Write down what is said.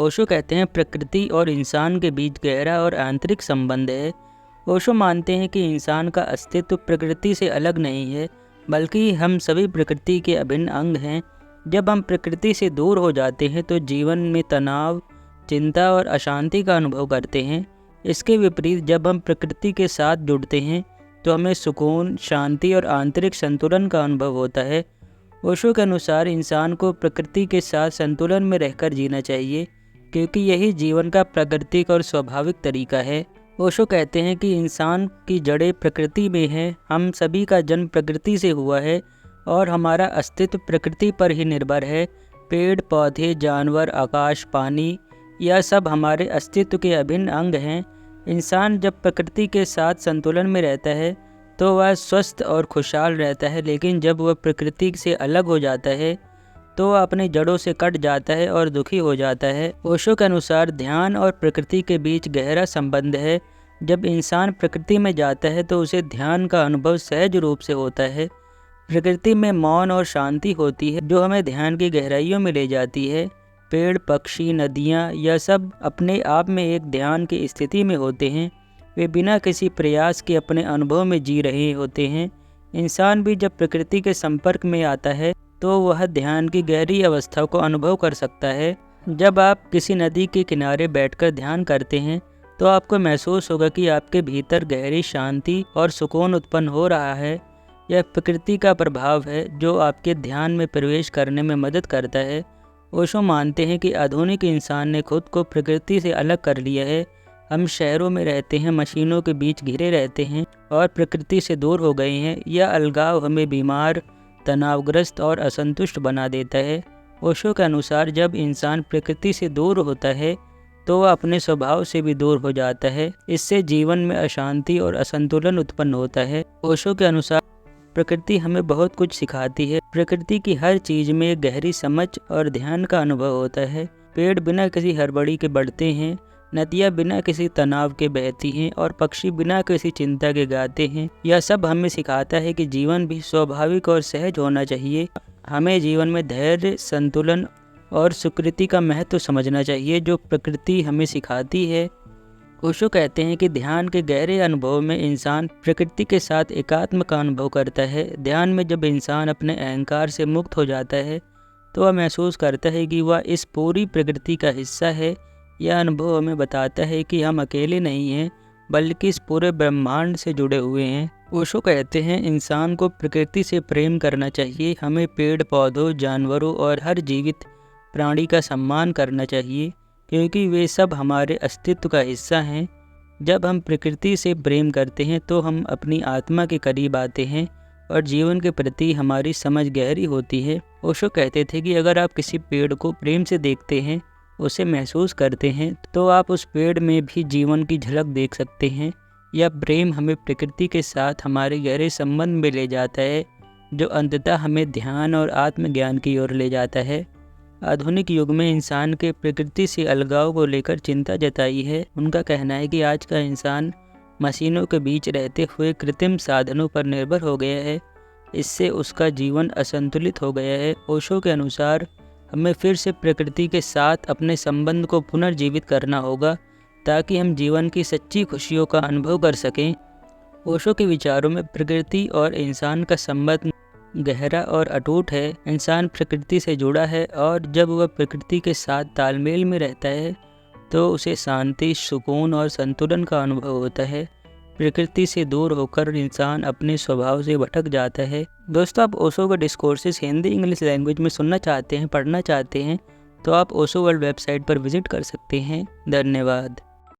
ओशो कहते हैं प्रकृति और इंसान के बीच गहरा और आंतरिक संबंध है। ओशो मानते हैं कि इंसान का अस्तित्व प्रकृति से अलग नहीं है, बल्कि हम सभी प्रकृति के अभिन्न अंग हैं। जब हम प्रकृति से दूर हो जाते हैं तो जीवन में तनाव, चिंता और अशांति का अनुभव करते हैं। इसके विपरीत जब हम प्रकृति के साथ जुड़ते हैं तो हमें सुकून, शांति और आंतरिक संतुलन का अनुभव होता है। ओशो के अनुसार इंसान को प्रकृति के साथ संतुलन में रहकर जीना चाहिए, क्योंकि यही जीवन का प्राकृतिक और स्वाभाविक तरीका है। ओशो कहते हैं कि इंसान की जड़ें प्रकृति में हैं। हम सभी का जन्म प्रकृति से हुआ है और हमारा अस्तित्व प्रकृति पर ही निर्भर है। पेड़, पौधे, जानवर, आकाश, पानी, यह सब हमारे अस्तित्व के अभिन्न अंग हैं। इंसान जब प्रकृति के साथ संतुलन में रहता है तो वह स्वस्थ और खुशहाल रहता है, लेकिन जब वह प्रकृति से अलग हो जाता है तो वह अपनी जड़ों से कट जाता है और दुखी हो जाता है। ओशो के अनुसार ध्यान और प्रकृति के बीच गहरा संबंध है। जब इंसान प्रकृति में जाता है तो उसे ध्यान का अनुभव सहज रूप से होता है। प्रकृति में मौन और शांति होती है जो हमें ध्यान की गहराइयों में ले जाती है। पेड़, पक्षी, नदियाँ, यह सब अपने आप में एक ध्यान की स्थिति में होते हैं। वे बिना किसी प्रयास के अपने अनुभव में जी रहे होते हैं। इंसान भी जब प्रकृति के संपर्क में आता है तो वह ध्यान की गहरी अवस्था को अनुभव कर सकता है। जब आप किसी नदी के किनारे बैठकर ध्यान करते हैं तो आपको महसूस होगा कि आपके भीतर गहरी शांति और सुकून उत्पन्न हो रहा है। यह प्रकृति का प्रभाव है जो आपके ध्यान में प्रवेश करने में मदद करता है। ओशो मानते हैं कि आधुनिक इंसान ने खुद को प्रकृति से अलग कर लिया है। हम शहरों में रहते हैं, मशीनों के बीच घिरे रहते हैं और प्रकृति से दूर हो गए हैं। यह अलगाव हमें बीमार, तनावग्रस्त और असंतुष्ट बना देता है। ओशो के अनुसार जब इंसान प्रकृति से दूर होता है तो वह अपने स्वभाव से भी दूर हो जाता है। इससे जीवन में अशांति और असंतुलन उत्पन्न होता है। ओशो के अनुसार प्रकृति हमें बहुत कुछ सिखाती है। प्रकृति की हर चीज़ में एक गहरी समझ और ध्यान का अनुभव होता है। पेड़ बिना किसी हड़बड़ी के बढ़ते हैं, नदियाँ बिना किसी तनाव के बहती हैं और पक्षी बिना किसी चिंता के गाते हैं। यह सब हमें सिखाता है कि जीवन भी स्वाभाविक और सहज होना चाहिए। हमें जीवन में धैर्य, संतुलन और सुकृति का महत्व समझना चाहिए जो प्रकृति हमें सिखाती है। ओशो कहते हैं कि ध्यान के गहरे अनुभव में इंसान प्रकृति के साथ एकात्म का अनुभव करता है। ध्यान में जब इंसान अपने अहंकार से मुक्त हो जाता है तो वह महसूस करता है कि वह इस पूरी प्रकृति का हिस्सा है। यह अनुभव हमें बताता है कि हम अकेले नहीं हैं, बल्कि इस पूरे ब्रह्मांड से जुड़े हुए हैं। ओशो कहते हैं इंसान को प्रकृति से प्रेम करना चाहिए। हमें पेड़, पौधों, जानवरों और हर जीवित प्राणी का सम्मान करना चाहिए, क्योंकि वे सब हमारे अस्तित्व का हिस्सा हैं। जब हम प्रकृति से प्रेम करते हैं तो हम अपनी आत्मा के करीब आते हैं और जीवन के प्रति हमारी समझ गहरी होती है। ओशो कहते थे कि अगर आप किसी पेड़ को प्रेम से देखते हैं, उसे महसूस करते हैं, तो आप उस पेड़ में भी जीवन की झलक देख सकते हैं। यह प्रेम हमें प्रकृति के साथ हमारे गहरे संबंध में ले जाता है, जो अंततः हमें ध्यान और आत्मज्ञान की ओर ले जाता है। आधुनिक युग में इंसान के प्रकृति से अलगाव को लेकर चिंता जताई है। उनका कहना है कि आज का इंसान मशीनों के बीच रहते हुए कृत्रिम साधनों पर निर्भर हो गया है। इससे उसका जीवन असंतुलित हो गया है। ओशो के अनुसार हमें फिर से प्रकृति के साथ अपने संबंध को पुनर्जीवित करना होगा ताकि हम जीवन की सच्ची खुशियों का अनुभव कर सकें। ओशो के विचारों में प्रकृति और इंसान का संबंध गहरा और अटूट है। इंसान प्रकृति से जुड़ा है और जब वह प्रकृति के साथ तालमेल में रहता है तो उसे शांति, सुकून और संतुलन का अनुभव होता है। प्रकृति से दूर होकर इंसान अपने स्वभाव से भटक जाता है। दोस्तों, आप ओशो का डिस्कोर्सेस हिंदी, इंग्लिश लैंग्वेज में सुनना चाहते हैं, पढ़ना चाहते हैं तो आप ओशो वर्ल्ड वेबसाइट पर विजिट कर सकते हैं। धन्यवाद।